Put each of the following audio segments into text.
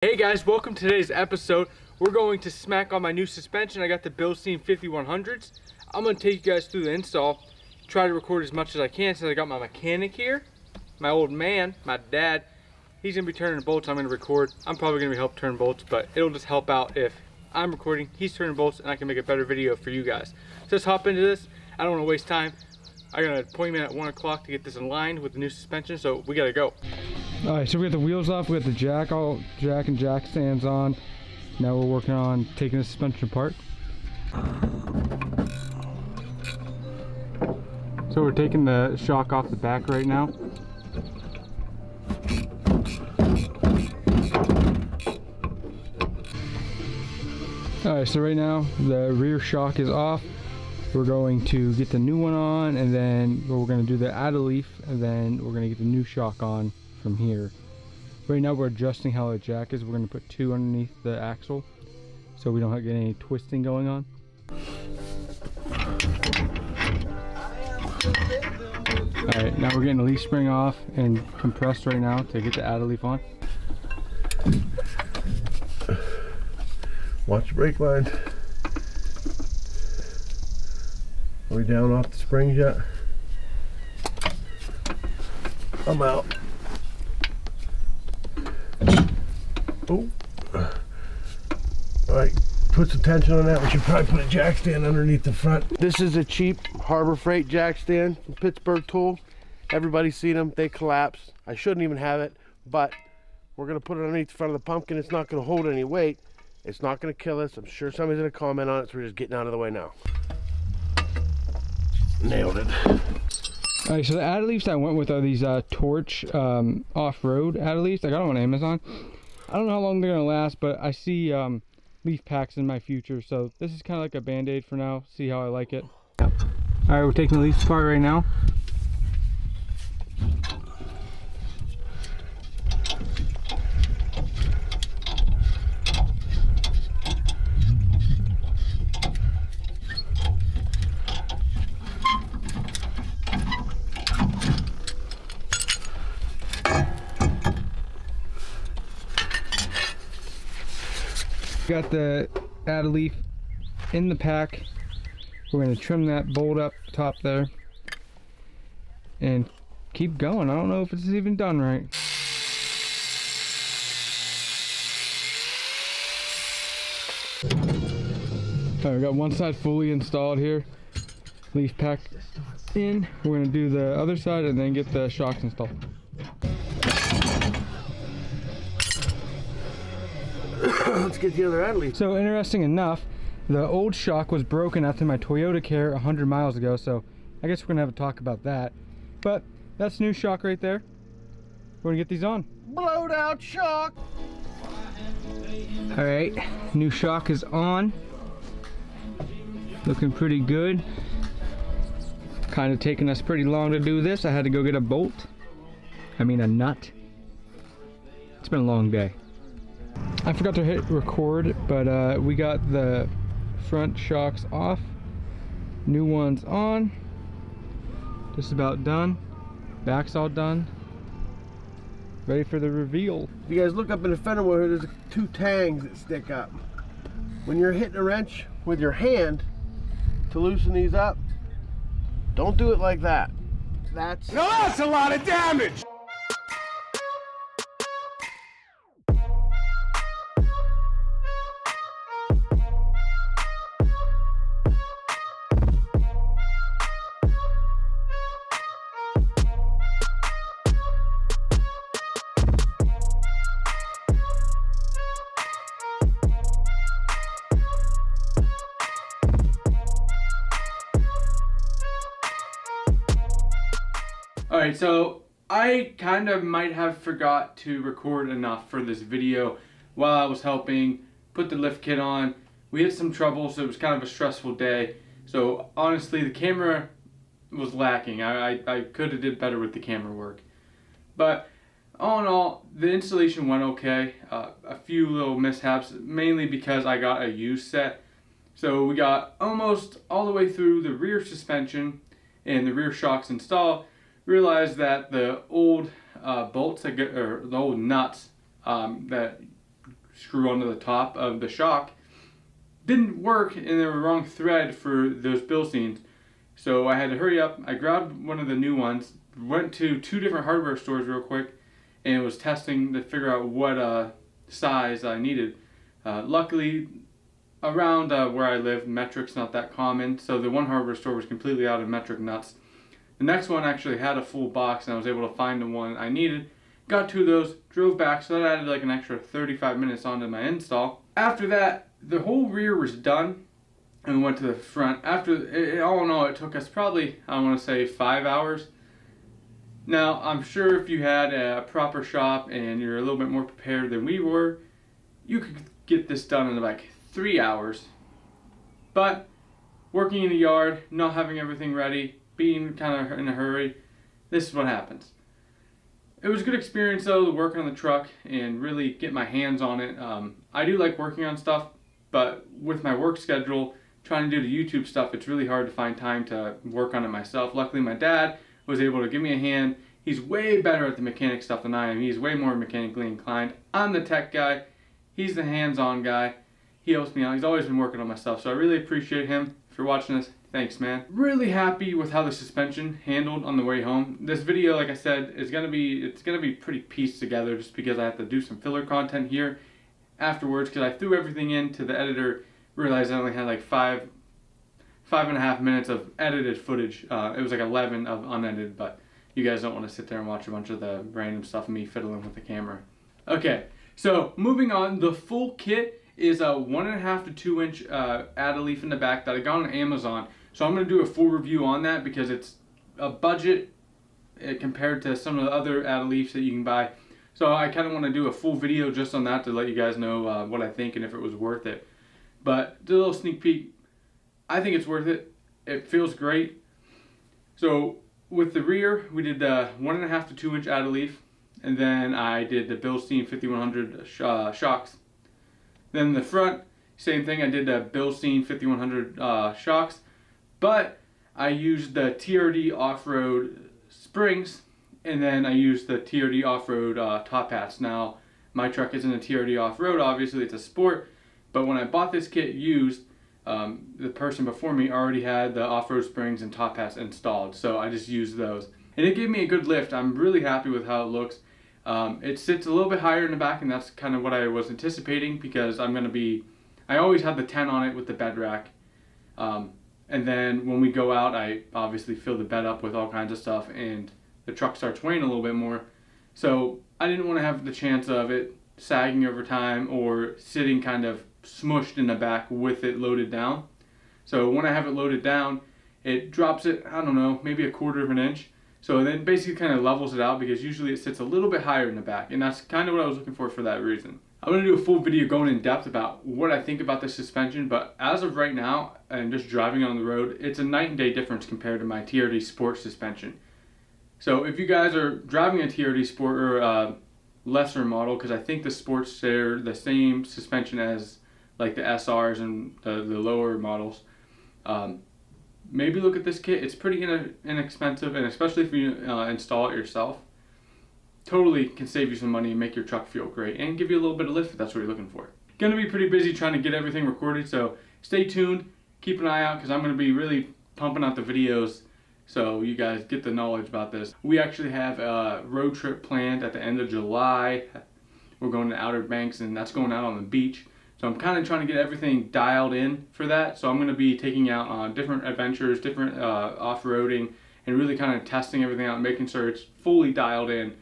Hey guys, welcome to today's episode. We're going to smack on my new suspension. I got the Bilstein 5100s. I'm going to take you guys through the install, try to record as much as I can since I got my mechanic here. My old man, my dad, he's going to be turning bolts. I'm going to record. I'm probably going to help turn bolts, but it'll just help out if I'm recording, he's turning bolts, and I can make a better video for you guys. So let's hop into this. I don't want to waste time. I got an appointment at 1 o'clock to get this aligned with the new suspension, so we got to go. Alright, so we got the wheels off, we got the jack and jack stands on. Now we're working on taking the suspension apart. So we're taking the shock off the back right now. Alright, so right now the rear shock is off. We're going to get the new one on, and then we're going to do the add a leaf, and then we're going to get the new shock on from here. Right now we're adjusting how the jack is. We're going to put two underneath the axle so we don't get any twisting going on. Alright, now we're getting the leaf spring off and compressed right now to get the add a leaf on. Watch the brake line. Are we down off the springs yet? I'm out. Oh. Alright, put some tension on that. We should probably put a jack stand underneath the front. This is a cheap Harbor Freight jack stand from Pittsburgh Tool. Everybody's seen them. They collapse. I shouldn't even have it, but we're going to put it underneath the front of the pumpkin. It's not going to hold any weight. It's not going to kill us. I'm sure somebody's going to comment on it, so we're just getting out of the way now. Nailed it. Alright, so the add a leaves I went with are these Torch off-road add a leaves. I got them on Amazon. I don't know how long they're going to last, but I see leaf packs in my future, so this is kind of like a band-aid for now. See how I like it. Alright, we're taking the leaves apart right now. Got the add a leaf in the pack. We're going to trim that bolt up top there and keep going. I don't know if it's even done right. Alright, we got one side fully installed here. Leaf pack in. We're going to do the other side and then get the shocks installed. Let's get the other add a leaf. So interesting enough, the old shock was broken after my Toyota Care 100 miles ago, so I guess we're gonna have a talk about that. But that's new shock right there. We're gonna get these on. Blowed out shock. All right, new shock is on. Looking pretty good. Kind of taking us pretty long to do this. I had to go get a bolt. I mean a nut. It's been a long day. I forgot to hit record, but we got the front shocks off, new ones on, just about done, back's all done, ready for the reveal. If you guys look up in the fender well here, there's two tangs that stick up. When you're hitting a wrench with your hand to loosen these up, don't do it like that. That's a lot of damage! Alright, so I kind of might have forgot to record enough for this video while I was helping put the lift kit on. We had some trouble, so it was kind of a stressful day. So honestly, the camera was lacking. I could have did better with the camera work. But all in all, the installation went okay. A few little mishaps, mainly because I got a used set. So we got almost all the way through the rear suspension and the rear shocks installed. Realized that the old bolts that get, or the old nuts that screw onto the top of the shock didn't work, and they were wrong thread for those Bilsteins. So I had to hurry up. I grabbed one of the new ones, went to 2 different hardware stores real quick, and was testing to figure out what size I needed. Luckily, around where I live, metric's not that common, so the one hardware store was completely out of metric nuts. The next one actually had a full box, and I was able to find the one I needed. Got 2 of those, drove back, so that added like an extra 35 minutes onto my install. After that, the whole rear was done, and we went to the front. All in all, it took us probably, I want to say, 5 hours. Now, I'm sure if you had a proper shop and you're a little bit more prepared than we were, you could get this done in like 3 hours. But working in the yard, not having everything ready, being kind of in a hurry, this is what happens. It was a good experience though to work on the truck and really get my hands on it. I do like working on stuff, but with my work schedule, trying to do the YouTube stuff, it's really hard to find time to work on it myself. Luckily, my dad was able to give me a hand. He's way better at the mechanic stuff than I am. He's way more mechanically inclined. I'm the tech guy. He's the hands-on guy. He helps me out. He's always been working on my stuff, so I really appreciate him. If you're watching this, thanks, man. Really happy with how the suspension handled on the way home. This video, like I said, it's gonna be pretty pieced together just because I have to do some filler content here afterwards, because I threw everything into the editor, realized I only had like five and a half minutes of edited footage. It was like 11 of unedited, but you guys don't want to sit there and watch a bunch of the random stuff of me fiddling with the camera. Okay, so moving on, the full kit is a 1.5 to 2 inch add-a leaf in the back that I got on Amazon. So I'm going to do a full review on that because it's a budget compared to some of the other add-a leafs that you can buy. So I kind of want to do a full video just on that to let you guys know what I think and if it was worth it. But do a little sneak peek. I think it's worth it. It feels great. So with the rear, we did the 1.5 to 2 inch add-a leaf, and then I did the Bilstein 5100 shocks. Then the front, same thing. I did the Bilstein 5100 shocks, but I used the TRD off-road springs, and then I used the TRD off-road top hats. Now, my truck isn't a TRD off-road, obviously it's a sport, but when I bought this kit used, the person before me already had the off-road springs and top hats installed, so I just used those. And it gave me a good lift. I'm really happy with how it looks. It sits a little bit higher in the back, and that's kind of what I was anticipating because I always had the 10 on it with the bed rack. And then when we go out, I obviously fill the bed up with all kinds of stuff, and the truck starts weighing a little bit more. So I didn't want to have the chance of it sagging over time or sitting kind of smushed in the back with it loaded down. So when I have it loaded down, it drops it, I don't know, maybe 1/4 of an inch. So then basically kind of levels it out because usually it sits a little bit higher in the back, and that's kind of what I was looking for that reason. I'm going to do a full video going in depth about what I think about the suspension, but as of right now, and just driving on the road, it's a night and day difference compared to my TRD Sport suspension. So if you guys are driving a TRD Sport or a lesser model, because I think the Sports share the same suspension as like the SRs and the lower models, maybe look at this kit. It's pretty inexpensive, and especially if you install it yourself, totally can save you some money and make your truck feel great and give you a little bit of lift if that's what you're looking for. Gonna be pretty busy trying to get everything recorded, so stay tuned, keep an eye out, because I'm gonna be really pumping out the videos so you guys get the knowledge about this. We actually have a road trip planned at the end of July. We're going to Outer Banks, and that's going out on the beach. So I'm kind of trying to get everything dialed in for that. So I'm going to be taking out different adventures, different off-roading, and really kind of testing everything out and making sure it's fully dialed in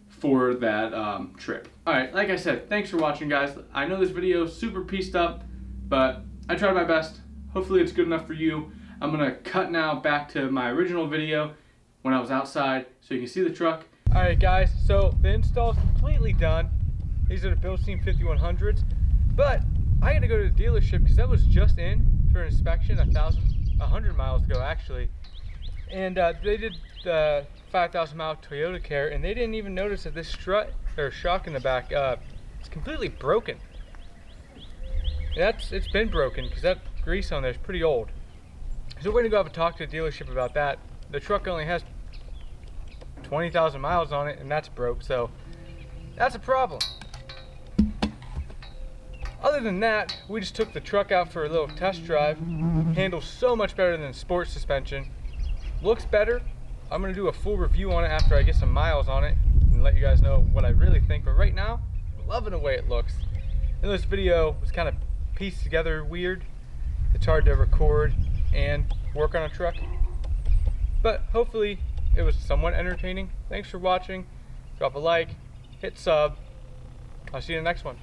for that trip. Alright, like I said, thanks for watching, guys. I know this video is super pieced up, but I tried my best. Hopefully it's good enough for you. I'm going to cut now back to my original video when I was outside so you can see the truck. Alright guys, so the install is completely done. These are the Bilstein 5100s. But I had to go to the dealership because that was just in for an inspection 100 miles ago actually. And they did the 5,000 mile Toyota care, and they didn't even notice that this strut or shock in the back it's completely broken. It's been broken because that grease on there is pretty old. So we're gonna go up and talk to the dealership about that. The truck only has 20,000 miles on it, and that's broke, so that's a problem. Other than that, we just took the truck out for a little test drive. Handles so much better than sport suspension. Looks better. I'm gonna do a full review on it after I get some miles on it and let you guys know what I really think. But right now, I'm loving the way it looks. And this video was kind of pieced together weird. It's hard to record and work on a truck. But hopefully it was somewhat entertaining. Thanks for watching. Drop a like, hit sub. I'll see you in the next one.